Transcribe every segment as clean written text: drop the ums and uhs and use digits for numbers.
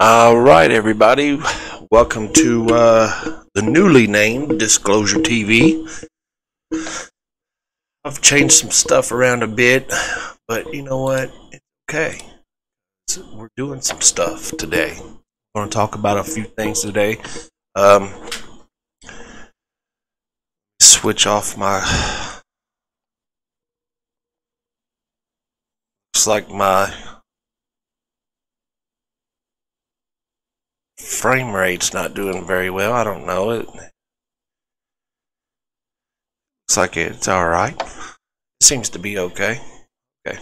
All right, everybody. Welcome to the newly named Disclosure TV. I've changed some stuff around a bit, but you know what? It's okay. We're doing some stuff today. We're going to talk about a few things today. Switch off my... Looks like my frame rate's not doing very well. I don't know. It looks like it's alright. It seems to be okay. Okay.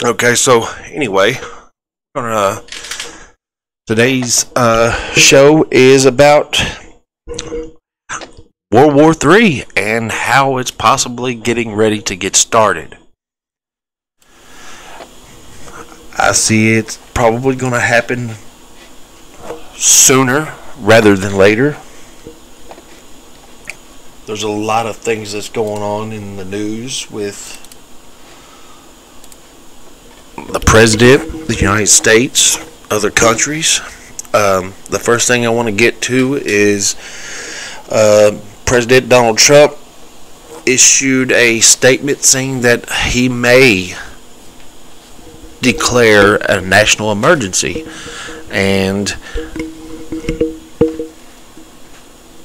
Okay, so anyway, today's show is about World War III and how it's possibly getting ready to get started. I see it's probably going to happen sooner rather than later. There's a lot of things that's going on in the news with the president of the United States, other countries. The first thing I want to get to is President Donald Trump issued a statement saying that he may declare a national emergency, and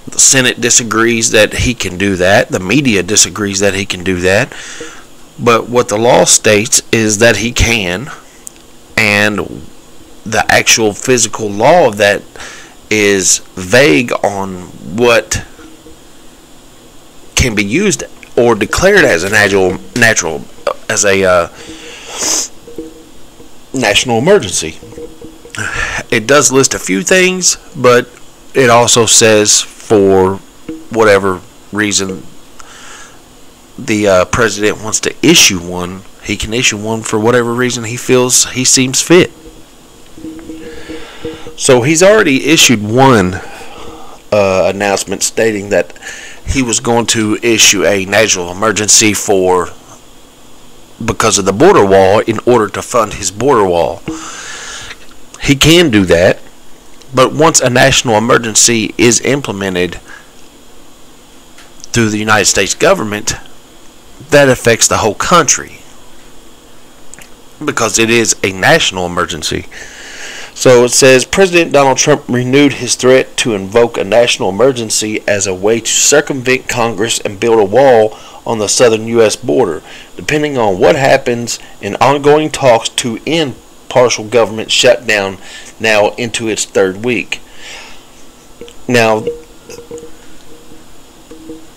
the Senate disagrees that he can do that. The media disagrees that he can do that. But what the law states is that he can, and the actual physical law of that is vague on what can be used or declared as a national emergency. It does list a few things, but it also says for whatever reason the president wants to issue one, he can issue one for whatever reason he feels he seems fit. So he's already issued one announcement stating that he was going to issue a national emergency because of the border wall in order to fund his border wall. He can do that, but once a national emergency is implemented through the United States government, that affects the whole country because it is a national emergency. So it says President Donald Trump renewed his threat to invoke a national emergency as a way to circumvent Congress and build a wall on the southern U.S. border, depending on what happens in ongoing talks to end partial government shutdown now into its third week. Now,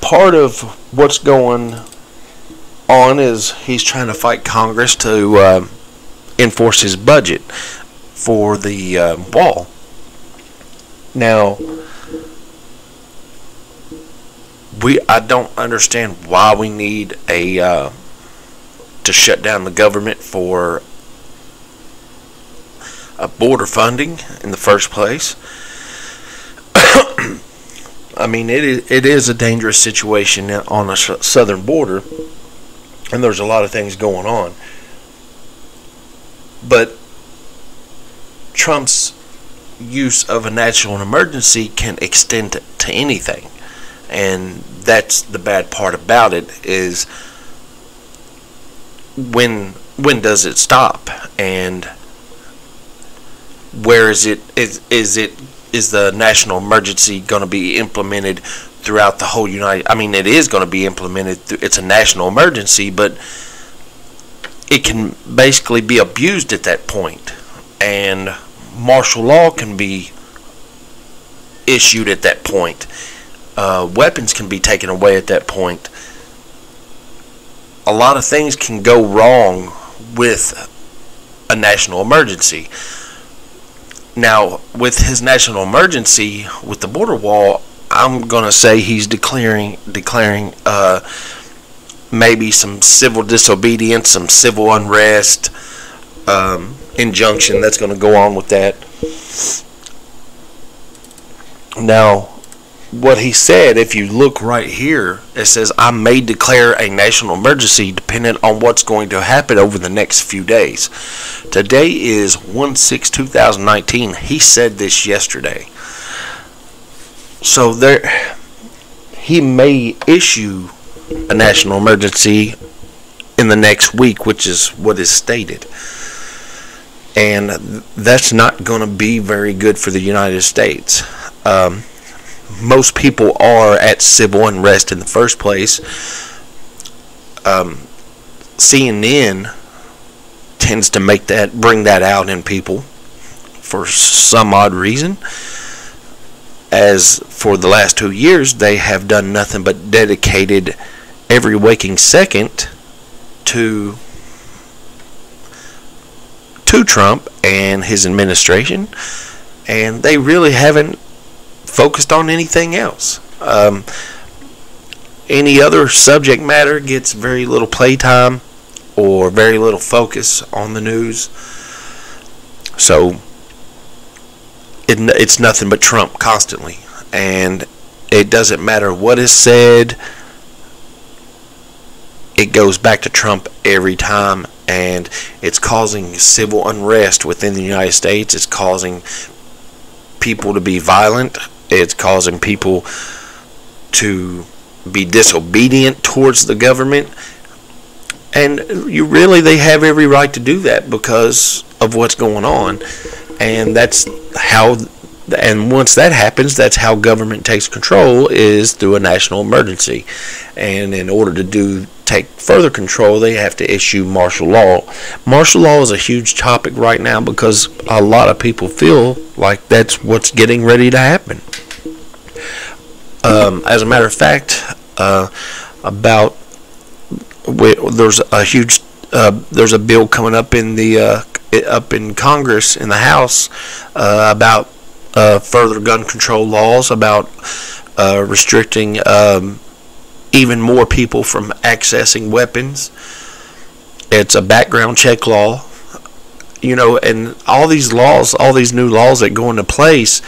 part of what's going on is he's trying to fight Congress to enforce his budget for the wall. Now, I don't understand why we need to shut down the government for border funding in the first place. I mean, it is a dangerous situation on the southern border, and there's a lot of things going on. But Trump's use of a national emergency can extend to anything, and that's the bad part about it, is when does it stop, and where is it? Is the national emergency going to be implemented throughout the whole United? I mean, it is going to be implemented. It's a national emergency, but it can basically be abused at that point, and martial law can be issued at that point. Weapons can be taken away at that point. A lot of things can go wrong with a national emergency. Now, with his national emergency, with the border wall, I'm going to say he's declaring maybe some civil disobedience, some civil unrest, injunction that's going to go on with that. Now, what he said, if you look right here, it says, I may declare a national emergency dependent on what's going to happen over the next few days. Today is 1/6/2019. He said this yesterday. So he may issue a national emergency in the next week, which is what is stated. And that's not going to be very good for the United States. Most people are at civil unrest in the first place. CNN tends to bring that out in people for some odd reason. As for the last 2 years, they have done nothing but dedicated every waking second to Trump and his administration, and they really haven't focused on anything else. Any other subject matter gets very little playtime or very little focus on the news. So it's nothing but Trump constantly, and it doesn't matter what is said, it goes back to Trump every time, and it's causing civil unrest within the United States. It's causing people to be violent. It's causing people to be disobedient towards the government. And they have every right to do that because of what's going on. And once that happens, that's how government takes control, is through a national emergency. And in order to take further control, they have to issue martial law. Martial law is a huge topic right now because a lot of people feel like that's what's getting ready to happen. As a matter of fact, there's a bill coming up in Congress, in the House, about further gun control laws, about restricting even more people from accessing weapons. It's a background check law, and all these laws, all these new laws that go into place,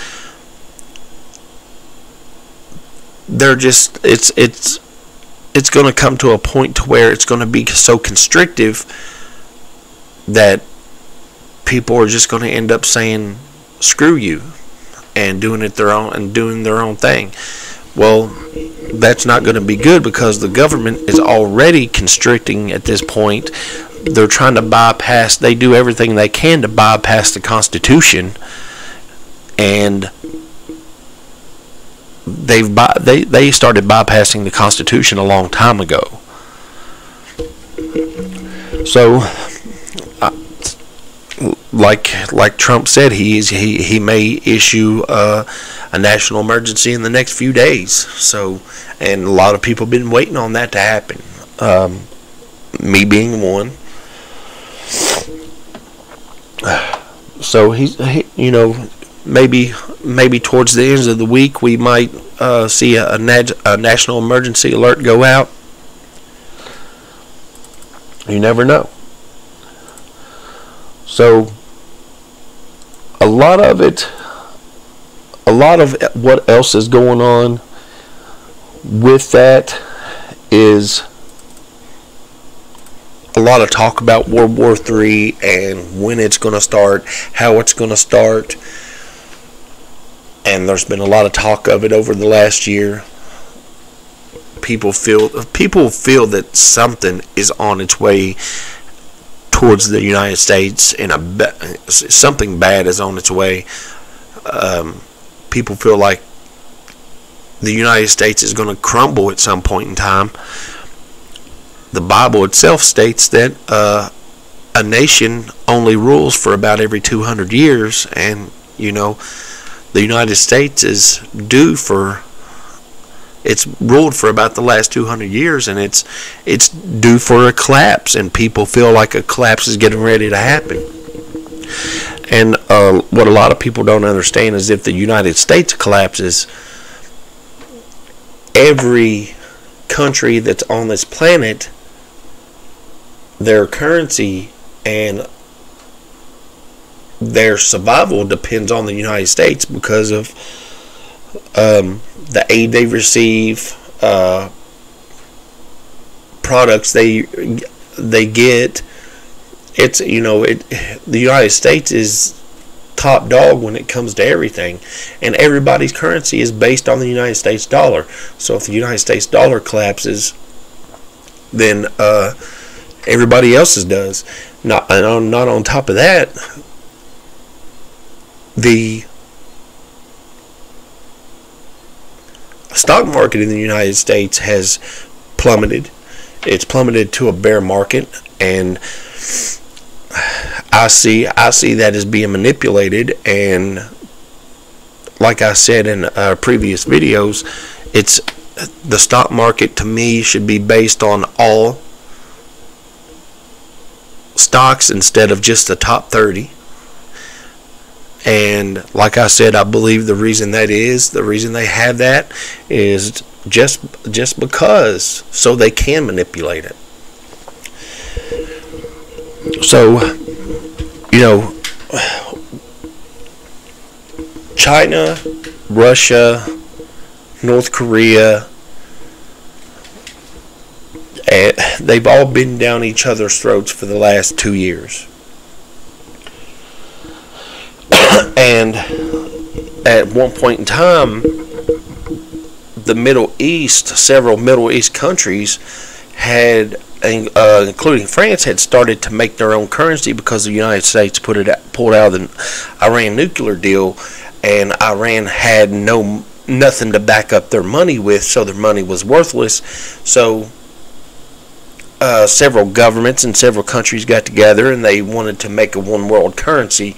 they're just it's going to come to a point to where it's going to be so constrictive that people are just going to end up saying screw you and doing their own thing. Well, that's not going to be good because the government is already constricting at this point. They're trying to bypass. They do everything they can to bypass the Constitution, and they started bypassing the Constitution a long time ago. So, like Trump said, he may issue a national emergency in the next few days. So, and a lot of people have been waiting on that to happen. Me being one. So maybe towards the end of the week we might see a national emergency alert go out. You never know. So a lot of what else is going on with that is a lot of talk about World War III and when it's going to start, how it's going to start. And there's been a lot of talk of it over the last year. People feel that something is on its way towards the United States, and something bad is on its way. People feel like the United States is going to crumble at some point in time. The Bible itself states that a nation only rules for about every 200 years, and the United States is it's ruled for about the last 200 years, and it's due for a collapse, and people feel like a collapse is getting ready to happen. And what a lot of people don't understand is if the United States collapses, every country that's on this planet, their currency and their survival depends on the United States because of the aid they receive, products they get. It's, the United States is top dog when it comes to everything, and everybody's currency is based on the United States dollar. So if the United States dollar collapses, then everybody else's does. Not on top of that, the stock market in the United States has plummeted. It's plummeted to a bear market, and I see that as being manipulated. And like I said in previous videos, it's the stock market, to me, should be based on all stocks instead of just the top 30. And like I said, I believe the reason they have that is just because, so they can manipulate it. So, China, Russia, North Korea, they've all been down each other's throats for the last 2 years. And at one point in time, the Middle East, several Middle East countries had, including France, had started to make their own currency because the United States pulled out of the Iran nuclear deal, and Iran had nothing to back up their money with, so their money was worthless. So several governments and several countries got together and they wanted to make a one world currency.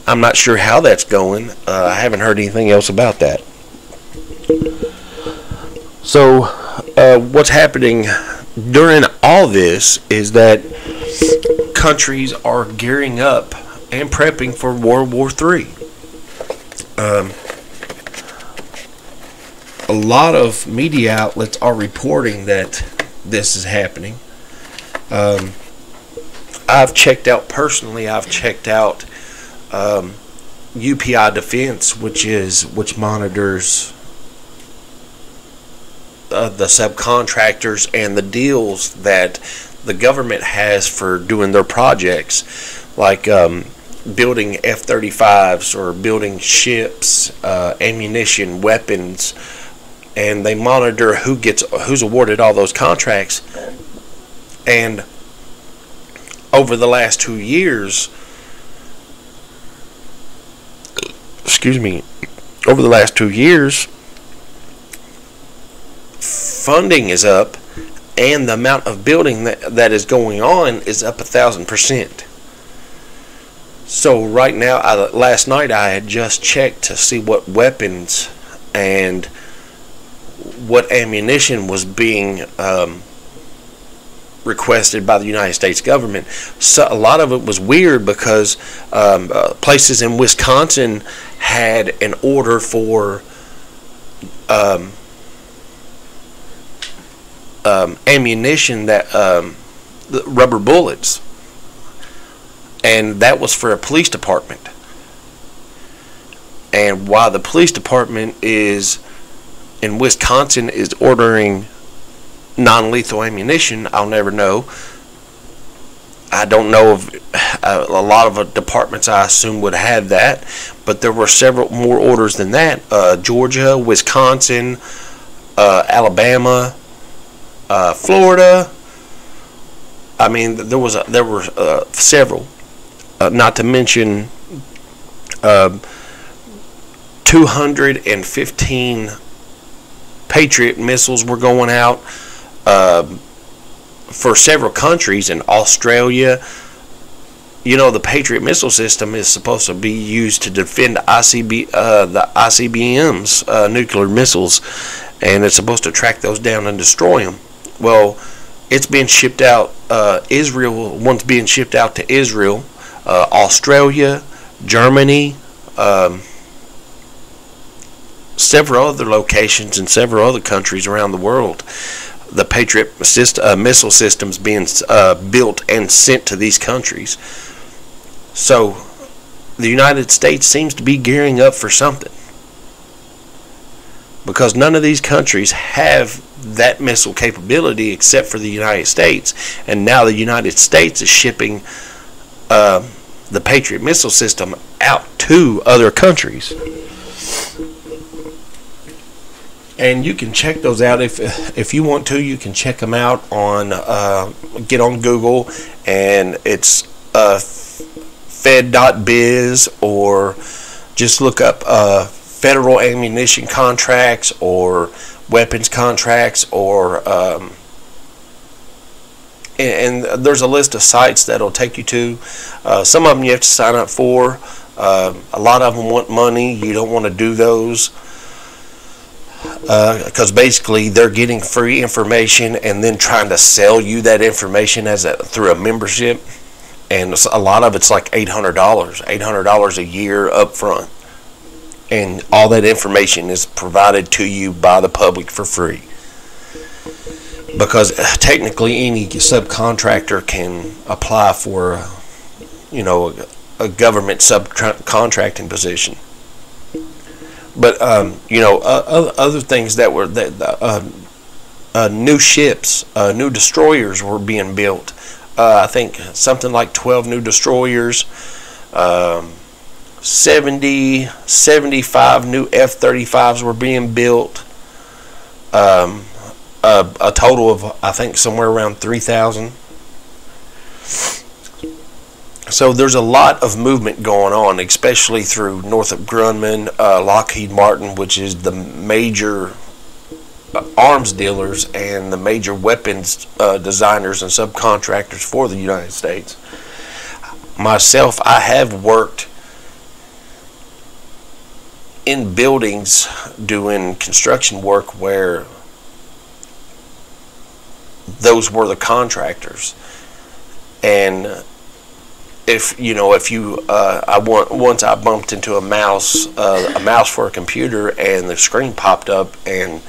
I'm not sure how that's going. I haven't heard anything else about that. So what's happening during all this is that countries are gearing up and prepping for World War III. A lot of media outlets are reporting that this is happening. I've checked out UPI Defense, which monitors the subcontractors and the deals that the government has for doing their projects, like building F-35s or building ships, ammunition, weapons, and they monitor who's awarded all those contracts. And over the last 2 years, funding is up, and the amount of building that is going on is up 1,000%. So right now, last night I had just checked to see what weapons and what ammunition was being requested by the United States government. So a lot of it was weird because places in Wisconsin had an order for ammunition, that rubber bullets, and that was for a police department. And while the police department in Wisconsin is ordering non-lethal ammunition, I'll never know. I don't know if a lot of departments, I assume, would have that, but there were several more orders than that. Georgia, Wisconsin, Alabama, Florida. I mean, there were several. Not to mention 215 Patriot missiles were going out for several countries. In Australia, the Patriot missile system is supposed to be used to defend the ICBM's nuclear missiles, and it's supposed to track those down and destroy them. Well, it's being shipped out. One's being shipped out to Israel, Australia, Germany, several other locations in several other countries around the world. The Patriot missile systems being built and sent to these countries. So the United States seems to be gearing up for something. because none of these countries have that missile capability except for the United States. And now the United States is shipping the Patriot missile system out to other countries. And you can check those out if you want to. You can check them out on get on Google, and it's fed.biz, or just look up federal ammunition contracts or weapons contracts, or and there's a list of sites that'll take you to. Some of them you have to sign up for. A lot of them want money. You don't want to do those, because basically they're getting free information and then trying to sell you that information through a membership, and a lot of it's like $800 a year up front, and all that information is provided to you by the public for free, because technically any subcontractor can apply for a government subcontracting position. But other things that were new ships, new destroyers were being built. I think something like 12 new destroyers, 75 new F-35s were being built. A total of, I think, somewhere around 3,000. So there's a lot of movement going on, especially through Northrop Grumman, Lockheed Martin, which is the major arms dealers and the major weapons designers and subcontractors for the United States. Myself, I have worked in buildings doing construction work where those were the contractors. And once I bumped into a mouse for a computer, and the screen popped up, and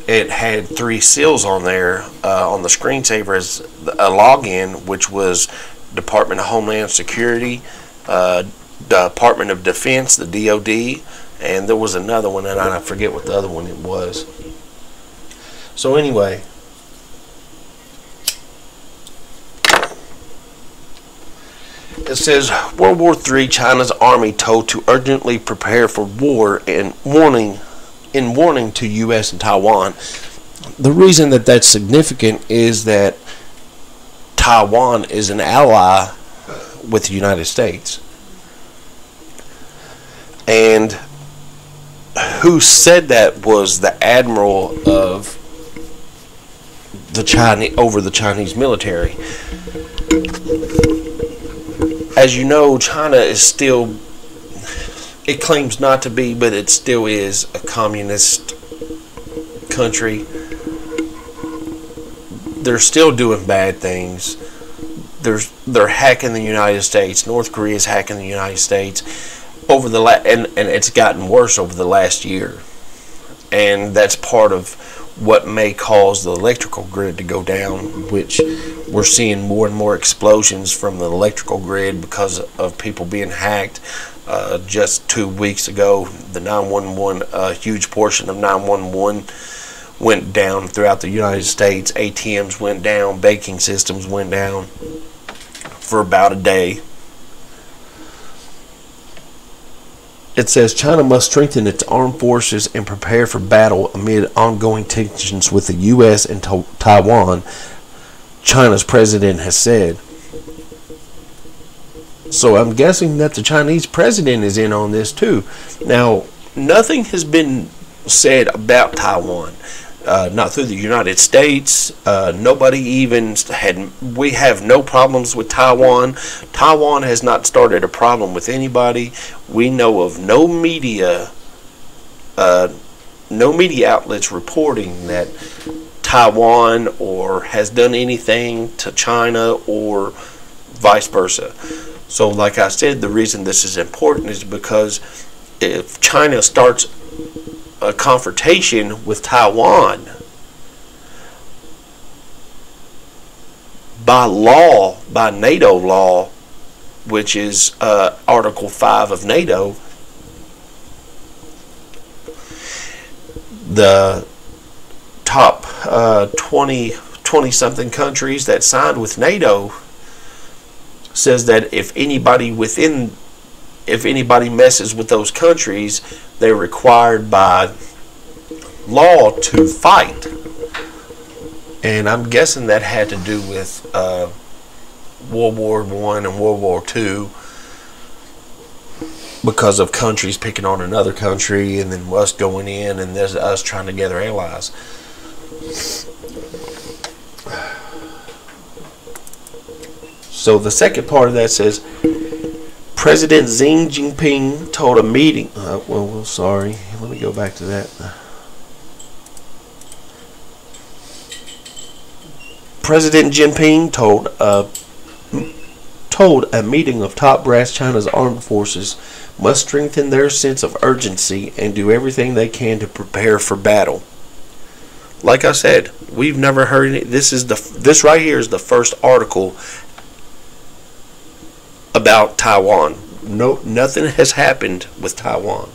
it had 3 seals on there on the screensaver as a login, which was Department of Homeland Security, Department of Defense, the DOD, and there was another one, and I forget what the other one it was. So anyway, it says, World War III, China's army told to urgently prepare for war, and warning to U.S. and Taiwan. The reason that that's significant is that Taiwan is an ally with the United States. And who said that was the admiral of the Chinese military. As you know, China is still, it claims not to be, but it still is a communist country. They're still doing bad things. They're hacking the United States. North Korea is hacking the United States and it's gotten worse over the last year. And that's part of what may cause the electrical grid to go down, which we're seeing more and more explosions from the electrical grid because of people being hacked. Just 2 weeks ago, the 911, a huge portion of 911 went down throughout the United States. ATMs went down, banking systems went down for about a day. It says China must strengthen its armed forces and prepare for battle amid ongoing tensions with the U.S. and Taiwan, China's president has said. So I'm guessing that the Chinese president is in on this too. Now, nothing has been said about Taiwan. Not through the United States. Nobody even we have no problems with Taiwan. Taiwan has not started a problem with anybody. We know of no media outlets reporting that Taiwan or has done anything to China or vice versa. So like I said, the reason this is important is because if China starts a confrontation with Taiwan, by law, by NATO law, which is Article 5 of NATO, the top 20 something countries that signed with NATO says that if anybody messes with those countries, they're required by law to fight. And I'm guessing that had to do with World War I and World War II, because of countries picking on another country, and then us going in, and there's us trying to gather allies. So the second part of that says, President Xi Jinping told a meeting. Sorry, let me go back to that. President Jinping told a meeting of top brass China's armed forces must strengthen their sense of urgency and do everything they can to prepare for battle. Like I said, we've never heard any. This right here is the first article about Taiwan. No, nothing has happened with Taiwan,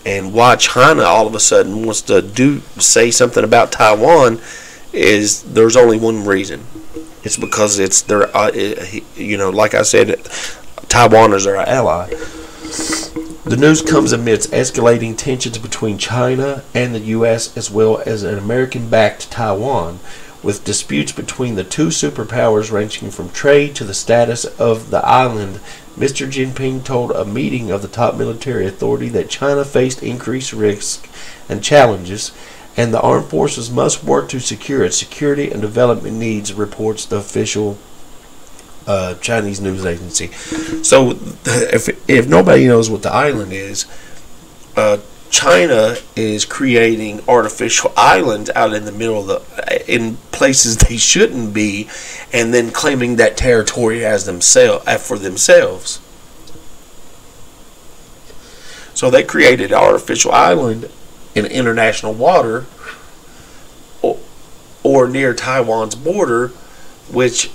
and why China all of a sudden wants to say something about Taiwan is there's only one reason. It's because it's their, like I said, Taiwan is our ally. The news comes amidst escalating tensions between China and the U.S. as well as an American-backed Taiwan, with disputes between the two superpowers ranging from trade to the status of the island. Mr. Jinping told a meeting of the top military authority that China faced increased risks and challenges, and the armed forces must work to secure its security and development needs, reports the official Chinese news agency. So, if nobody knows what the island is, China is creating artificial islands out in the middle of in places they shouldn't be, and then claiming that territory as for themselves. So they created an artificial island in international water or near Taiwan's border, which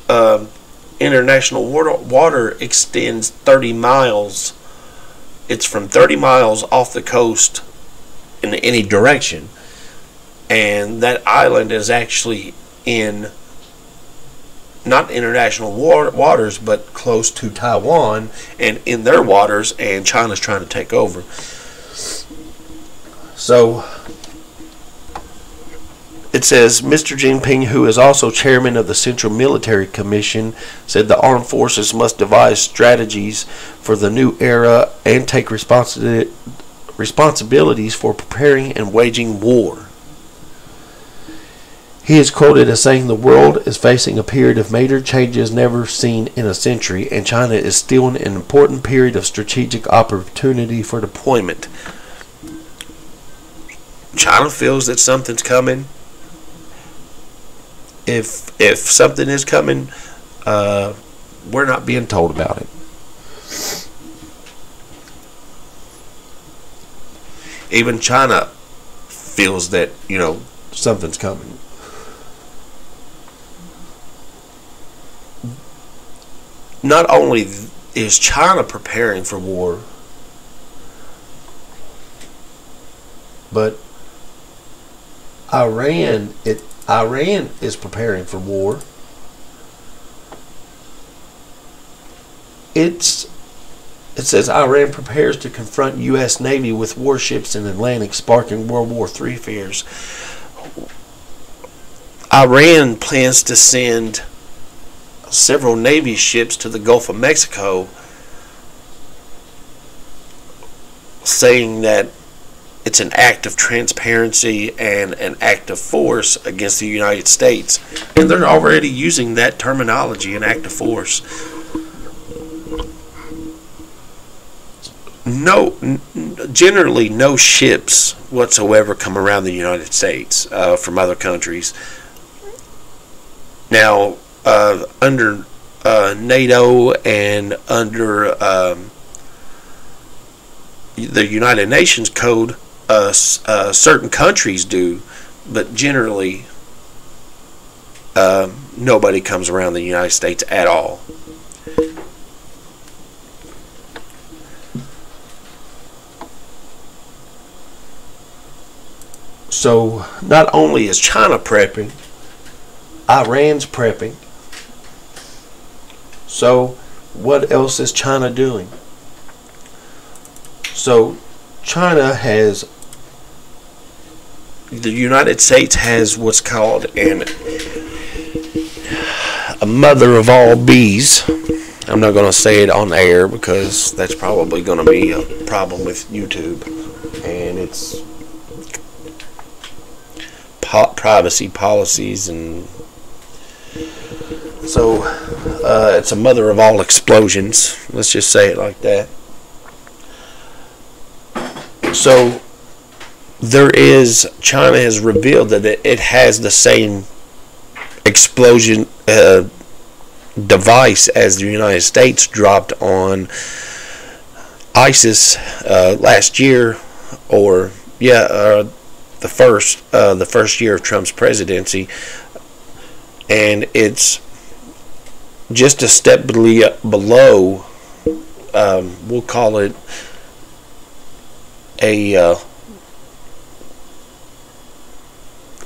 international water extends 30 miles. It's from 30 miles off the coast in any direction, and that island is actually in not international waters, but close to Taiwan and in their waters, and China's trying to take over. So it says Mr. Jinping, who is also chairman of the Central Military Commission, said the armed forces must devise strategies for the new era and take responsibilities for preparing and waging war. He is quoted as saying the world is facing a period of major changes never seen in a century, and China is still in an important period of strategic opportunity for deployment. China feels that something's coming. If something is coming, we're not being told about it. Even China feels that, something's coming. Not only is China preparing for war, but Iran is preparing for war. It says Iran prepares to confront U.S. Navy with warships in the Atlantic, sparking World War III fears. Iran plans to send several Navy ships to the Gulf of Mexico, saying that it's an act of transparency and an act of force against the United States. And they're already using that terminology, an act of force. Generally no ships whatsoever come around the United States from other countries. Now, under NATO and under the United Nations Code, certain countries do, but generally nobody comes around the United States at all. So not only is China prepping, Iran's prepping. So what else is China doing? So the United States has what's called a mother of all bees. I'm not going to say it on air because that's probably going to be a problem with YouTube, and it's privacy policies, and so it's a mother of all explosions. Let's just say it like that. So China has revealed that it has the same explosion device as the United States dropped on ISIS last year, or the first year of Trump's presidency, and it's just a step below. We'll call it a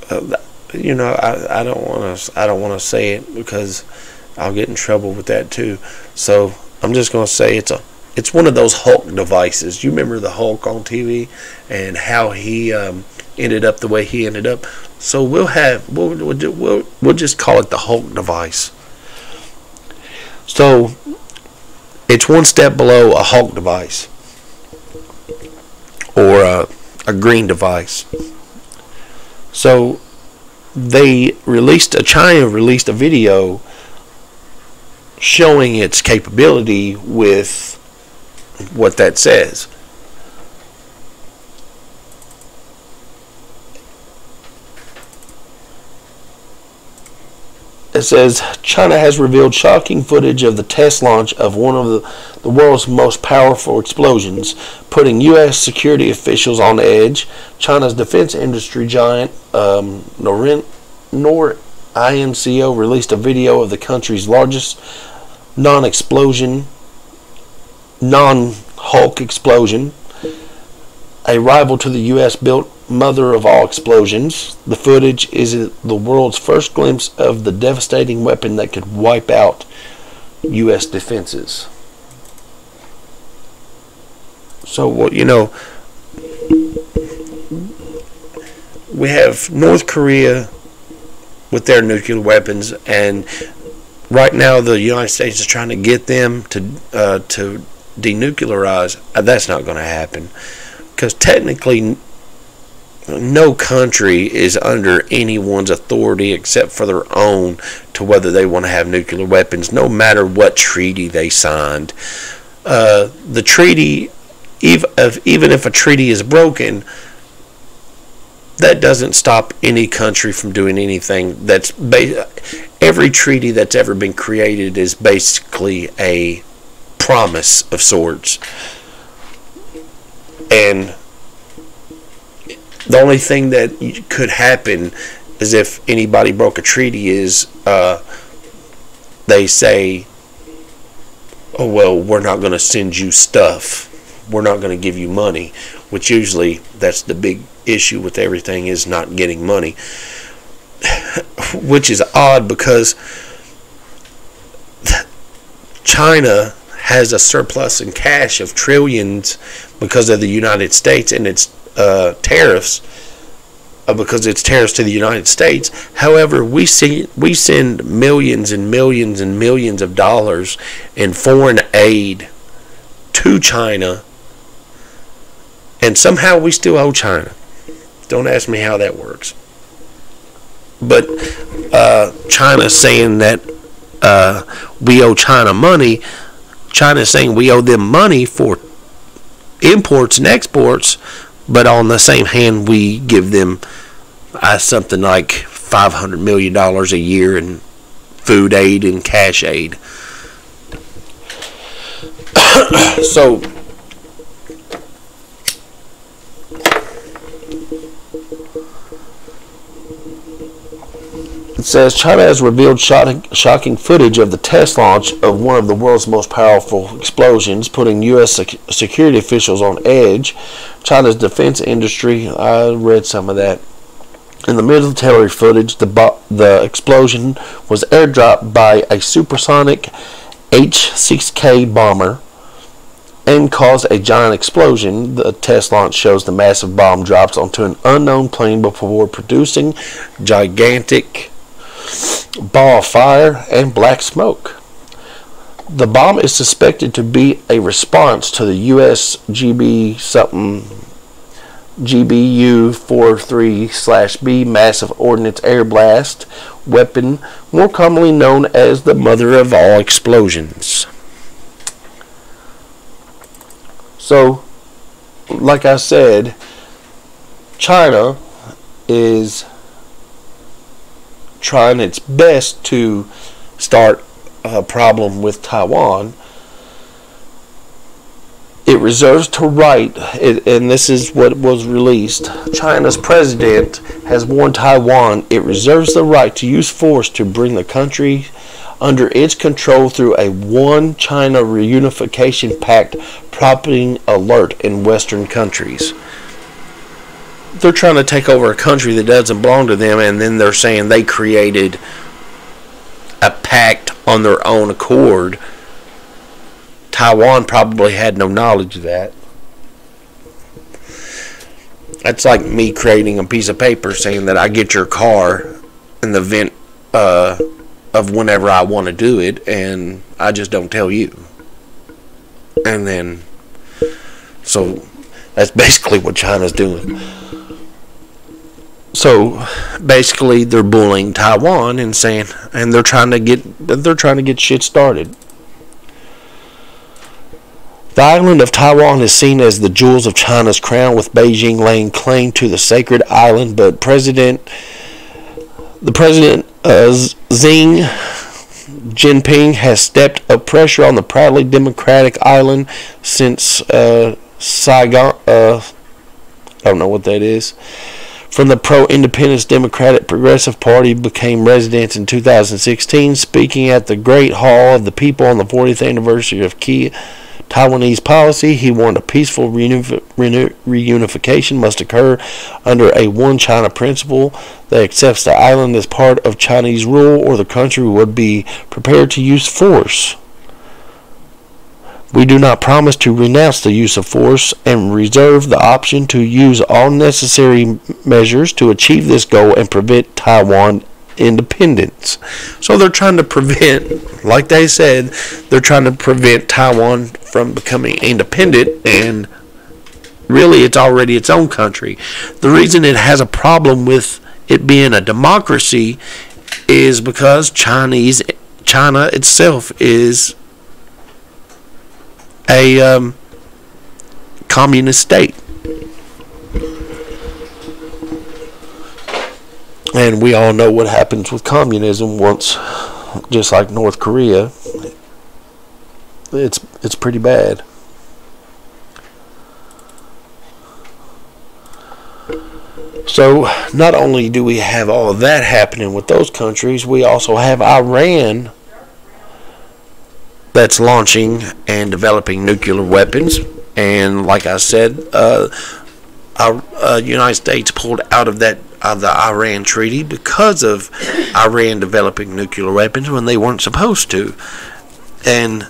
I don't want to say it because I'll get in trouble with that too. So I'm just going to say it's one of those Hulk devices. You remember the Hulk on TV and how he ended up the way he ended up. So we'll just call it the Hulk device. So it's one step below a Hulk device or a green device. So China released a video showing its capability with what that says. It says, China has revealed shocking footage of the test launch of one of the world's most powerful explosions, putting U.S. security officials on edge. China's defense industry giant, INCO, released a video of the country's largest non-Hulk explosion, a rival to the U.S.-built mother of all explosions. The footage is the world's first glimpse of the devastating weapon that could wipe out U.S. defenses. So, we have North Korea with their nuclear weapons, and right now the United States is trying to get them to denuclearize. That's not going to happen because technically no country is under anyone's authority except for their own to whether they want to have nuclear weapons, no matter what treaty they signed. The treaty, even if a treaty is broken, that doesn't stop any country from doing anything. Every treaty that's ever been created is basically a promise of sorts, and the only thing that could happen is if anybody broke a treaty is they say, oh well, we're not going to send you stuff, we're not going to give you money, which usually that's the big issue with everything, is not getting money, which is odd because China has a surplus in cash of trillions because of the United States and its tariffs, because it's tariffs to the United States. However, we send millions and millions and millions of dollars in foreign aid to China, and somehow we still owe China. Don't ask me how that works. But China's saying that we owe China money. China's saying we owe them money for imports and exports, but on the same hand, we give them something like $500 million a year in food aid and cash aid. So, it says China has revealed shocking footage of the test launch of one of the world's most powerful explosions, putting U.S. security officials on edge. China's defense industry, I read some of that. In the military footage, the explosion was airdropped by a supersonic H-6K bomber and caused a giant explosion. The test launch shows the massive bomb drops onto an unknown plane before producing gigantic ball of fire and black smoke. The bomb is suspected to be a response to the U.S. GBU-43/B massive ordnance air blast weapon, more commonly known as the mother of all explosions. So, like I said, China is trying its best to start a problem with Taiwan. It reserves the right, and this is what was released, China's president has warned Taiwan it reserves the right to use force to bring the country under its control through a One China Reunification Pact prompting alert in Western countries. They're trying to take over a country that doesn't belong to them, and then they're saying they created a pact on their own accord. Taiwan probably had no knowledge of that. That's like me creating a piece of paper saying that I get your car in the event of whenever I want to do it, and I just don't tell you. And then, so that's basically what China's doing. So basically, they're bullying Taiwan and saying, and they're trying to get shit started. The island of Taiwan is seen as the jewels of China's crown, with Beijing laying claim to the sacred island. But Xi Jinping has stepped up pressure on the proudly democratic island since Saigon. I don't know what that is. From the pro-independence Democratic Progressive Party became residents in 2016. Speaking at the Great Hall of the People on the 40th anniversary of key Taiwanese policy, he warned a peaceful reunification must occur under a one China principle that accepts the island as part of Chinese rule, or the country would be prepared to use force. We do not promise to renounce the use of force and reserve the option to use all necessary measures to achieve this goal and prevent Taiwan independence. So they're trying to prevent, like they said, they're trying to prevent Taiwan from becoming independent, and really it's already its own country. The reason it has a problem with it being a democracy is because China itself is a communist state. And we all know what happens with communism once, just like North Korea. It's pretty bad. So not only do we have all of that happening with those countries, we also have Iran that's launching and developing nuclear weapons. And like I said, United States pulled out of the Iran treaty because of Iran developing nuclear weapons when they weren't supposed to. And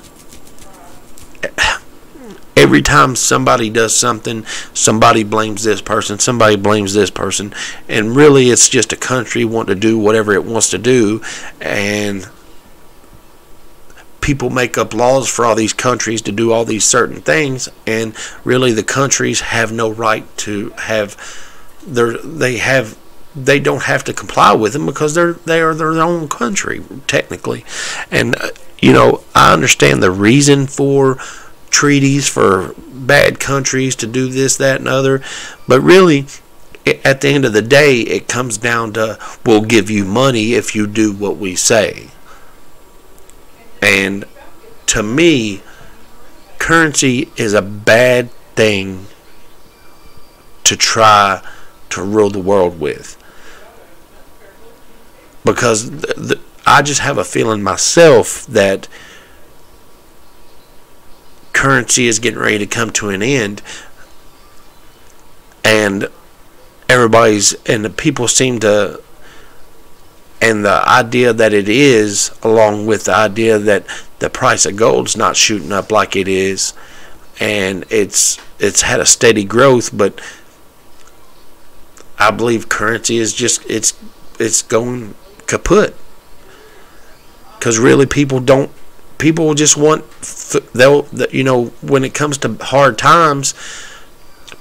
every time somebody does something, somebody blames this person, somebody blames this person, and really it's just a country wanting to do whatever it wants to do, and people make up laws for all these countries to do all these certain things, and really the countries have no right to have they don't have to comply with them because they are their own country technically. And I understand the reason for treaties for bad countries to do this, that, and other, but really at the end of the day it comes down to, we'll give you money if you do what we say. And to me, currency is a bad thing to try to rule the world with, because I just have a feeling myself that currency is getting ready to come to an end, and and the people seem to, and the idea that it is, along with the idea that the price of gold's not shooting up like it is, and it's had a steady growth, but I believe currency is just it's going kaput, because really people just want, when it comes to hard times,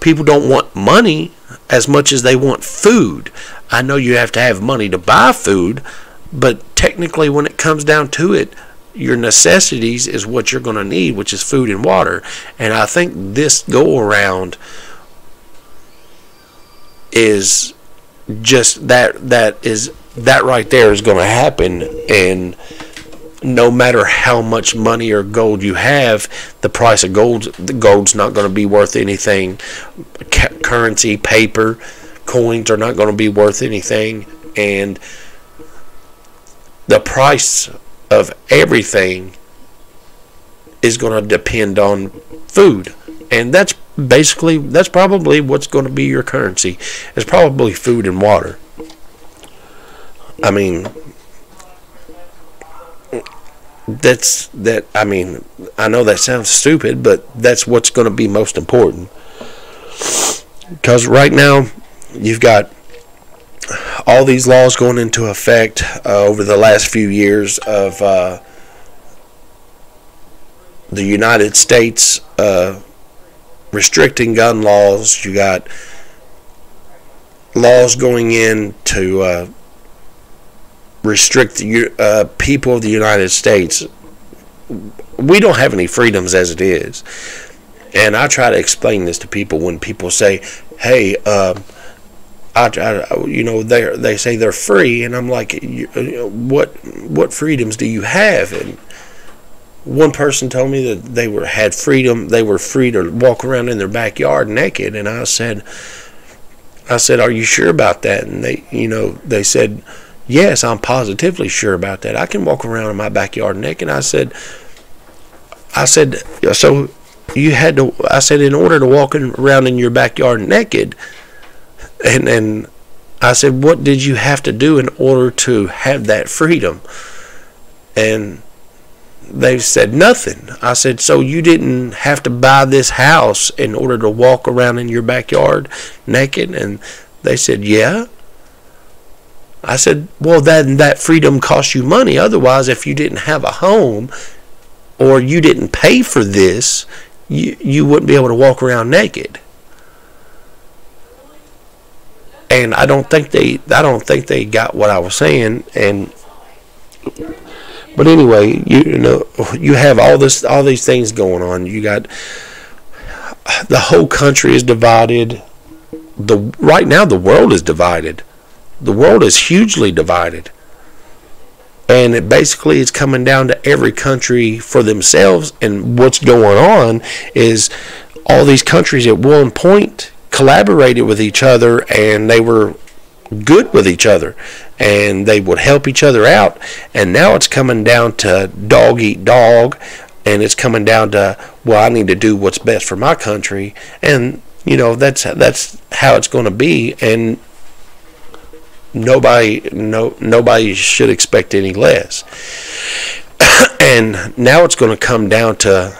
people don't want money as much as they want food. I know you have to have money to buy food, but technically when it comes down to it, your necessities is what you're going to need, which is food and water. And I think this go around is just that right there is going to happen. And no matter how much money or gold you have, the price of gold's not going to be worth anything. Currency, paper, coins are not going to be worth anything, and the price of everything is going to depend on food. And that's probably what's going to be your currency. It's probably food and water. I mean, I know that sounds stupid, but that's what's going to be most important. Because right now, you've got all these laws going into effect over the last few years of the United States restricting gun laws. You got laws going in to restrict the people of the United States. We don't have any freedoms as it is. And I try to explain this to people when people say, hey, they say they're free, and I'm like, what freedoms do you have? And one person told me that they had freedom. They were free to walk around in their backyard naked, and I said, are you sure about that? And they said, yes, I'm positively sure about that. I can walk around in my backyard naked. I said, so you had to. I said, in order to walk around in your backyard naked. And I said, what did you have to do in order to have that freedom? And they said, nothing. I said, so you didn't have to buy this house in order to walk around in your backyard naked? And they said, yeah. I said, well, that freedom costs you money. Otherwise, if you didn't have a home or you didn't pay for this, you wouldn't be able to walk around naked. And I don't think they got what I was saying. But anyway, you have all these things going on. You got the whole country is divided. Right now the world is divided. The world is hugely divided. And it's coming down to every country for themselves. And what's going on is all these countries at one point collaborated with each other, and they were good with each other, and they would help each other out. And now it's coming down to dog eat dog, and it's coming down to, well, I need to do what's best for my country. And that's how it's going to be. And nobody should expect any less. And now it's going to come down to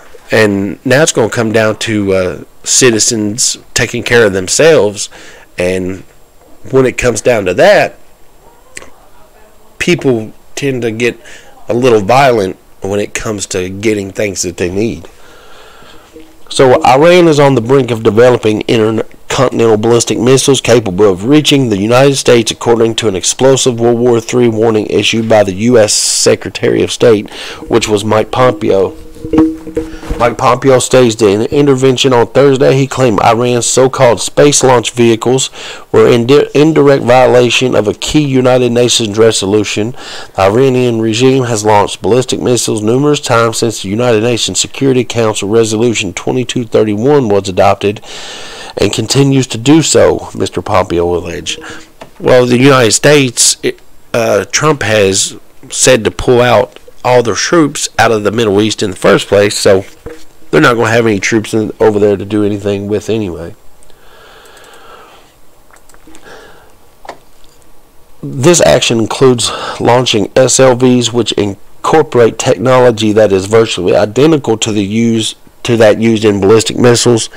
citizens taking care of themselves. And when it comes down to that, people tend to get a little violent when it comes to getting things that they need. So Iran is on the brink of developing intercontinental ballistic missiles capable of reaching the United States, according to an explosive World War III warning issued by the U.S. Secretary of State, which was Mike Pompeo. Mike Pompeo staged an intervention on Thursday. He claimed Iran's so-called space launch vehicles were in indirect violation of a key United Nations resolution. The Iranian regime has launched ballistic missiles numerous times since the United Nations Security Council Resolution 2231 was adopted, and continues to do so, Mr. Pompeo alleged. Well, the United States, Trump has said to pull out all their troops out of the Middle East in the first place, so they're not going to have any troops over there to do anything with anyway. This action includes launching SLVs which incorporate technology that is virtually identical to that used in ballistic missiles.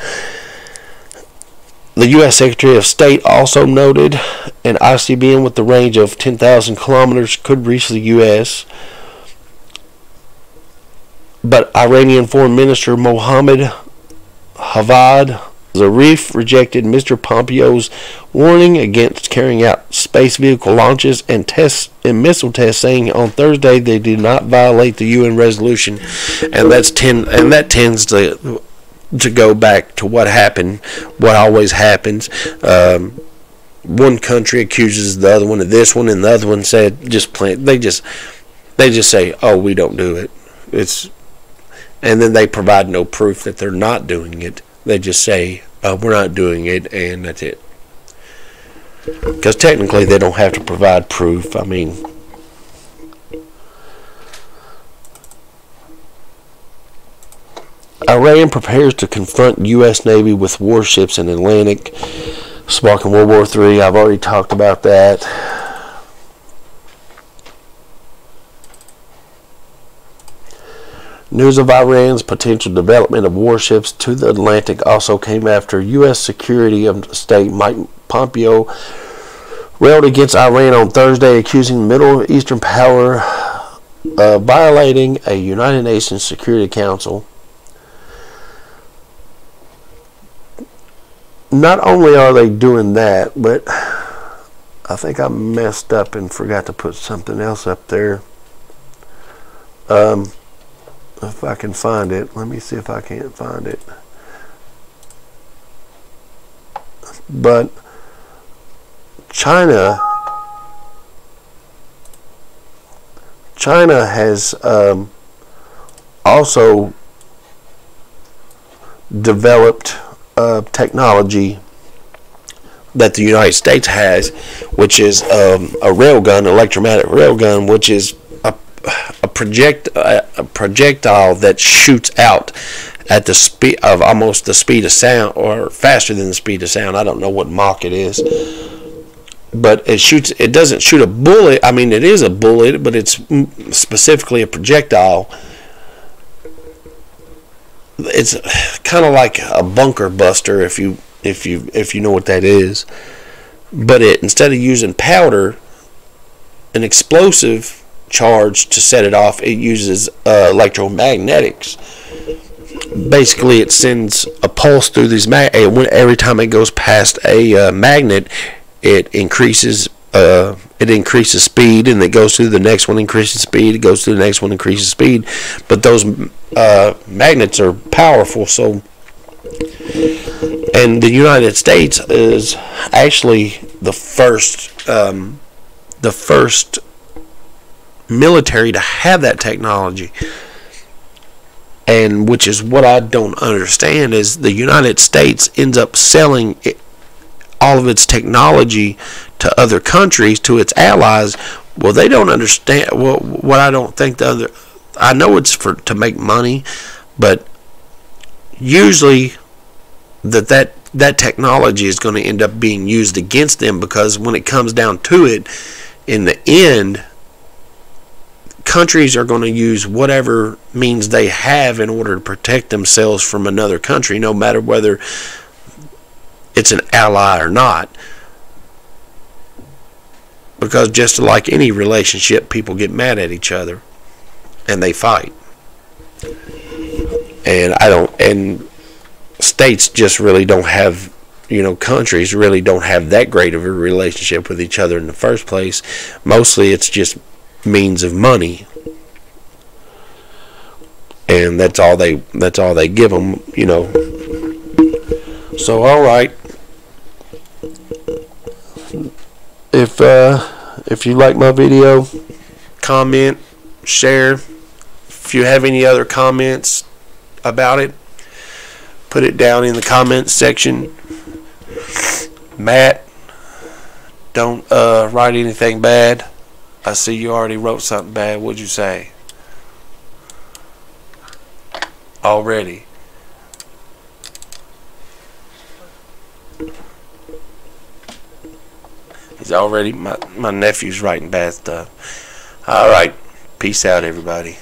The U.S. Secretary of State also noted an ICBM with the range of 10,000 kilometers could reach the U.S., but Iranian Foreign Minister Mohammad Javad Zarif rejected Mr. Pompeo's warning against carrying out space vehicle launches and missile tests, saying on Thursday they did not violate the UN resolution, and that tends to go back to what happened, what always happens. One country accuses the other one of this one, and the other one said they just say, "Oh, we don't do it." And then they provide no proof that they're not doing it. They just say, we're not doing it, and that's it. Because technically they don't have to provide proof. I mean, Iran prepares to confront U.S. Navy with warships in Atlantic, sparking World War III. I've already talked about that. News of Iran's potential development of warships to the Atlantic also came after U.S. Secretary of State Mike Pompeo railed against Iran on Thursday, accusing the Middle Eastern power of violating a United Nations Security Council. Not only are they doing that, but I think I messed up and forgot to put something else up there. If I can find it, let me see if I can't find it. But China has also developed technology that the United States has, which is a railgun, electromagnetic railgun, which is a projectile that shoots out at the speed of almost the speed of sound, or faster than the speed of sound. I don't know what Mach it is, but it doesn't shoot a bullet. I mean, it is a bullet, but it's specifically a projectile. It's kind of like a bunker buster, if you know what that is. But instead of using powder, an explosive charge to set it off, it uses electromagnetics. Basically, it sends a pulse through these every time it goes past a magnet, it increases speed, and it goes through the next one, increases speed, it goes through the next one, increases speed. But those magnets are powerful, so, and the United States is actually the first military to have that technology. And which is what I don't understand, is the United States ends up selling all of its technology to other countries, to its allies. Well, they don't understand. Well, what I don't think I know it's to make money, but usually that technology is going to end up being used against them, because when it comes down to it, in the end, countries are going to use whatever means they have in order to protect themselves from another country, no matter whether it's an ally or not. Because just like any relationship, people get mad at each other and they fight. And states just really don't have, countries really don't have that great of a relationship with each other in the first place. Mostly it's just means of money, and that's all they give them, So, all right, if you like my video, comment, share. If you have any other comments about it, put it down in the comments section. Matt, don't write anything bad. I see you already wrote something bad. What'd you say? Already. He's already, my nephew's writing bad stuff. All right. Peace out, everybody.